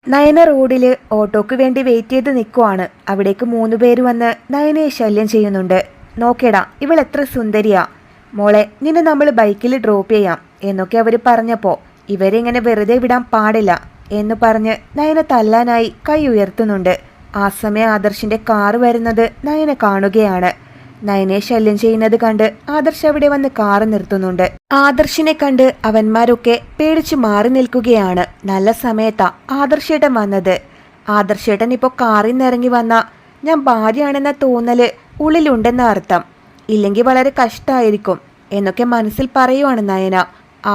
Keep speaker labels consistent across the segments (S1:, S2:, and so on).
S1: നയന റോഡിൽ ഓട്ടോക്ക് വേണ്ടി വെയിറ്റ് ചെയ്ത് നിൽക്കുവാണ്. അവിടേക്ക് 3 പേര് വന്ന് നയനയെ ശല്യം ചെയ്യുന്നുണ്ട്. നോക്കേടാ, ഇവൾ എത്ര സുന്ദരിയാ, മോളെ നിന്നെ നമ്മൾ ബൈക്കിൽ ഡ്രോപ്പ് ചെയ്യാം എന്നൊക്കെ അവർ പറഞ്ഞപ്പോൾ ഇവരെ ഇങ്ങനെ വെറുതെ വിടാൻ പാടില്ല എന്ന് പറഞ്ഞ് നയന തല്ലാനായി കൈ ഉയർത്തുന്നുണ്ട്. ആ സമയം ആദർശിന്റെ കാറ് വരുന്നത് നയന കാണുകയാണ്. നയനെ ശല്യം ചെയ്യുന്നത് കണ്ട് ആദർശ് അവിടെ വന്ന് കാറ് നിർത്തുന്നുണ്ട്. ആദർശിനെ കണ്ട് അവന്മാരൊക്കെ പേടിച്ചു മാറി നിൽക്കുകയാണ്. നല്ല സമയത്താ ആദർശേട്ടൻ വന്നത്. ആദർശേട്ടൻ ഇപ്പോൾ കാറിൽ നിന്നിറങ്ങി വന്ന ഞാൻ ഭാര്യയാണെന്ന തോന്നല് ഉള്ളിലുണ്ടെന്ന അർത്ഥം, ഇല്ലെങ്കിൽ വളരെ കഷ്ടമായിരിക്കും എന്നൊക്കെ മനസ്സിൽ പറയുവാണ് നയന.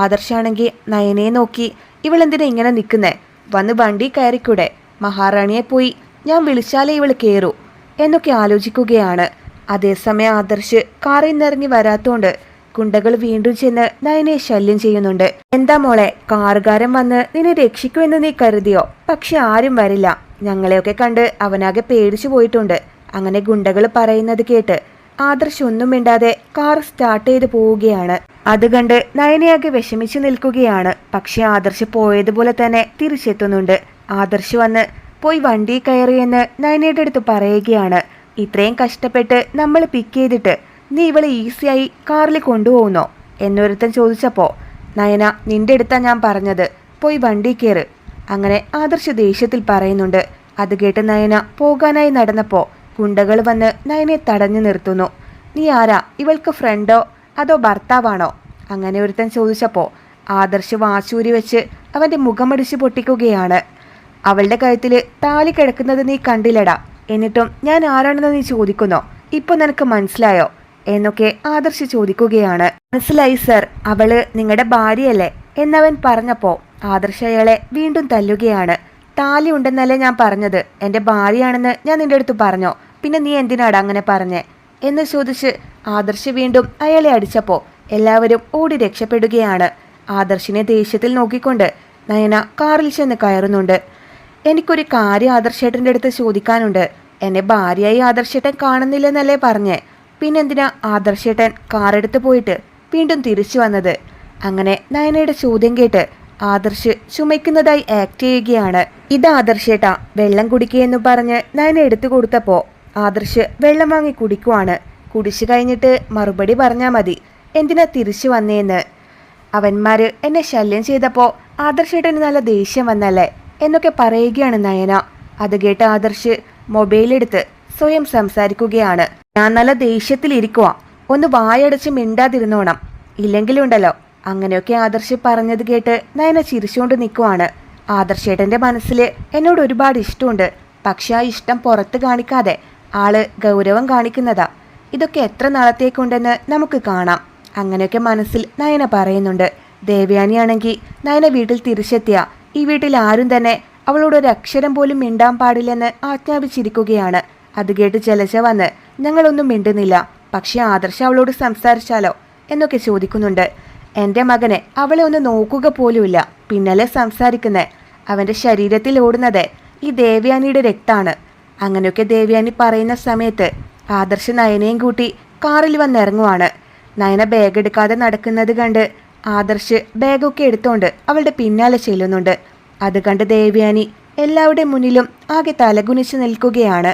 S1: ആദർശാണെങ്കിൽ നയനയെ നോക്കി ഇവളെന്തിനാ ഇങ്ങനെ നിൽക്കുന്നേ, വന്ന് വണ്ടി കയറിക്കൂടെ, മഹാറാണിയെ പോയി ഞാൻ വിളിച്ചാലേ ഇവൾ കയറൂ എന്നൊക്കെ ആലോചിക്കുകയാണ്. അതേസമയം ആദർശ് കാറിൽ നിന്നിറങ്ങി വരാത്തോണ്ട് ഗുണ്ടകൾ വീണ്ടും ചെന്ന് നയനയെ ശല്യം ചെയ്യുന്നുണ്ട്. എന്താ മോളെ, കാറുകാരൻ വന്ന് നിന്നെ രക്ഷിക്കുമെന്ന് നീ കരുതിയോ? പക്ഷെ ആരും വരില്ല, ഞങ്ങളെയൊക്കെ കണ്ട് അവനാകെ പേടിച്ചു പോയിട്ടുണ്ട്. അങ്ങനെ ഗുണ്ടകൾ പറയുന്നത് കേട്ട് ആദർശ് ഒന്നും മിണ്ടാതെ കാർ സ്റ്റാർട്ട് ചെയ്ത് പോവുകയാണ്. അത് കണ്ട് നയനയാകെ വിഷമിച്ചു നിൽക്കുകയാണ്. പക്ഷെ ആദർശ് പോയതുപോലെ തന്നെ തിരിച്ചെത്തുന്നുണ്ട്. ആദർശ് വന്ന് പോയി വണ്ടി കയറിയെന്ന് നയനയുടെ അടുത്ത് പറയുകയാണ്. ഇത്രയും കഷ്ടപ്പെട്ട് നമ്മൾ പിക്ക് ചെയ്തിട്ട് നീ ഇവളെ ഈസിയായി കാറിൽ കൊണ്ടുപോകുന്നോ എന്നൊരുത്തൻ ചോദിച്ചപ്പോൾ നയന നിന്റെ അടുത്താ ഞാൻ പറഞ്ഞത്, പോയി വണ്ടി കയറ്. അങ്ങനെ ആദർശ് ദേഷ്യത്തിൽ പറയുന്നുണ്ട്. അത് കേട്ട് നയന പോകാനായി നടന്നപ്പോൾ ഗുണ്ടകൾ വന്ന് നയനെ തടഞ്ഞു നിർത്തുന്നു. നീ ആരാ, ഇവൾക്ക് ഫ്രണ്ടോ അതോ ഭർത്താവാണോ? അങ്ങനെ ഒരുത്തൻ ചോദിച്ചപ്പോൾ ആദർശ് വാശൂരി വെച്ച് അവൻ്റെ മുഖമടിച്ച് പൊട്ടിക്കുകയാണ്. അവളുടെ കഴുത്തിൽ താലി കിടക്കുന്നത് നീ കണ്ടില്ലടാ, എന്നിട്ടും ഞാൻ ആരാണെന്ന് നീ ചോദിക്കുന്നോ? ഇപ്പൊ നിനക്ക് മനസ്സിലായോ എന്നൊക്കെ ആദർശ് ചോദിക്കുകയാണ്. മനസ്സിലായി സർ, അവള് നിങ്ങളുടെ ഭാര്യയല്ലേ എന്നവൻ പറഞ്ഞപ്പോ ആദർശ് അയാളെ വീണ്ടും തല്ലുകയാണ്. താലി ഉണ്ടെന്നല്ലേ ഞാൻ പറഞ്ഞത്, എന്റെ ഭാര്യയാണെന്ന് ഞാൻ നിന്റെ അടുത്ത് പറഞ്ഞോ, പിന്നെ നീ എന്തിനാടാ അങ്ങനെ പറഞ്ഞേ എന്ന് ചോദിച്ച് ആദർശ് വീണ്ടും അയാളെ അടിച്ചപ്പോ എല്ലാവരും ഓടി രക്ഷപ്പെടുകയാണ്. ആദർശിനെ ദേഷ്യത്തിൽ നോക്കിക്കൊണ്ട് നയന കാറിൽ ചെന്ന് കയറുന്നുണ്ട്. എനിക്കൊരു കാര്യം ആദർശേട്ടൻ്റെ അടുത്ത് ചോദിക്കാനുണ്ട്. എന്നെ ഭാര്യയായി ആദർശേട്ടൻ കാണുന്നില്ലെന്നല്ലേ പറഞ്ഞേ, പിന്നെന്തിനാ ആദർശേട്ടൻ കാറെടുത്ത് പോയിട്ട് വീണ്ടും തിരിച്ചു വന്നത്? അങ്ങനെ നയനയുടെ ചോദ്യം കേട്ട് ആദർശ് ചുമയ്ക്കുന്നതായി ആക്ട് ചെയ്യുകയാണ്. ഇത് ആദർശേട്ടാ, വെള്ളം കുടിക്കുകയെന്ന് പറഞ്ഞ് നയന എടുത്തു കൊടുത്തപ്പോൾ ആദർശ് വെള്ളം വാങ്ങി കുടിക്കുവാണ്. കുടിച്ചു കഴിഞ്ഞിട്ട് മറുപടി പറഞ്ഞാൽ മതി, എന്തിനാ തിരിച്ചു വന്നേന്ന്. അവന്മാര് എന്നെ ശല്യം ചെയ്തപ്പോൾ ആദർശേട്ടന് നല്ല ദേഷ്യം വന്നല്ലേ എന്നൊക്കെ പറയുകയാണ് നയന. അത് കേട്ട് ആദർശ് മൊബൈലെടുത്ത് സ്വയം സംസാരിക്കുകയാണ്. ഞാൻ നല്ല ദേഷ്യത്തിലിരിക്കുവാ, ഒന്ന് വായടച്ച് മിണ്ടാതിരുന്നോണം, ഇല്ലെങ്കിലുണ്ടല്ലോ. അങ്ങനെയൊക്കെ ആദർശ് പറഞ്ഞത് കേട്ട് നയന ചിരിച്ചുകൊണ്ട് നിൽക്കുവാണ്. ആദർശേട്ടൻ്റെ മനസ്സിൽ എന്നോട് ഒരുപാട് ഇഷ്ടമുണ്ട്, പക്ഷെ ആ ഇഷ്ടം പുറത്ത് കാണിക്കാതെ ആള് ഗൗരവം കാണിക്കുന്നതാ. ഇതൊക്കെ എത്ര നാളത്തേക്കുണ്ടെന്ന് നമുക്ക് കാണാം. അങ്ങനെയൊക്കെ മനസ്സിൽ നയന പറയുന്നുണ്ട്. ദേവയാനിയാണെങ്കിൽ നയന വീട്ടിൽ തിരിച്ചെത്തിയ ഈ വീട്ടിൽ ആരും തന്നെ അവളോട് ഒരു അക്ഷരം പോലും മിണ്ടാൻ പാടില്ലെന്ന് ആജ്ഞാപിച്ചിരിക്കുകയാണ്. അത് കേട്ട് ജലജ വന്ന് ഞങ്ങളൊന്നും മിണ്ടുന്നില്ല, പക്ഷെ ആദർശ് അവളോട് സംസാരിച്ചാലോ എന്നൊക്കെ ചോദിക്കുന്നുണ്ട്. എൻ്റെ മകനെ അവളെ ഒന്ന് നോക്കുക പോലുമില്ല, പിന്നലെ സംസാരിക്കുന്നേ. അവൻ്റെ ശരീരത്തിൽ ഓടുന്നത് ഈ ദേവയാനിയുടെ രക്താണ്. അങ്ങനെയൊക്കെ ദേവയാനി പറയുന്ന സമയത്ത് ആദർശ് നയനയും കൂട്ടി കാറിൽ വന്നിറങ്ങുവാണ്. നയന ബാഗ് എടുക്കാതെ നടക്കുന്നത് കണ്ട് ആദർശ് ബാഗൊക്കെ എടുത്തോണ്ട് അവളുടെ പിന്നാലെ ചെല്ലുന്നുണ്ട്. അത് കണ്ട് ദേവയാനി എല്ലാവരുടെ മുന്നിലും ആകെ തലകുനിച്ച് നിൽക്കുകയാണ്.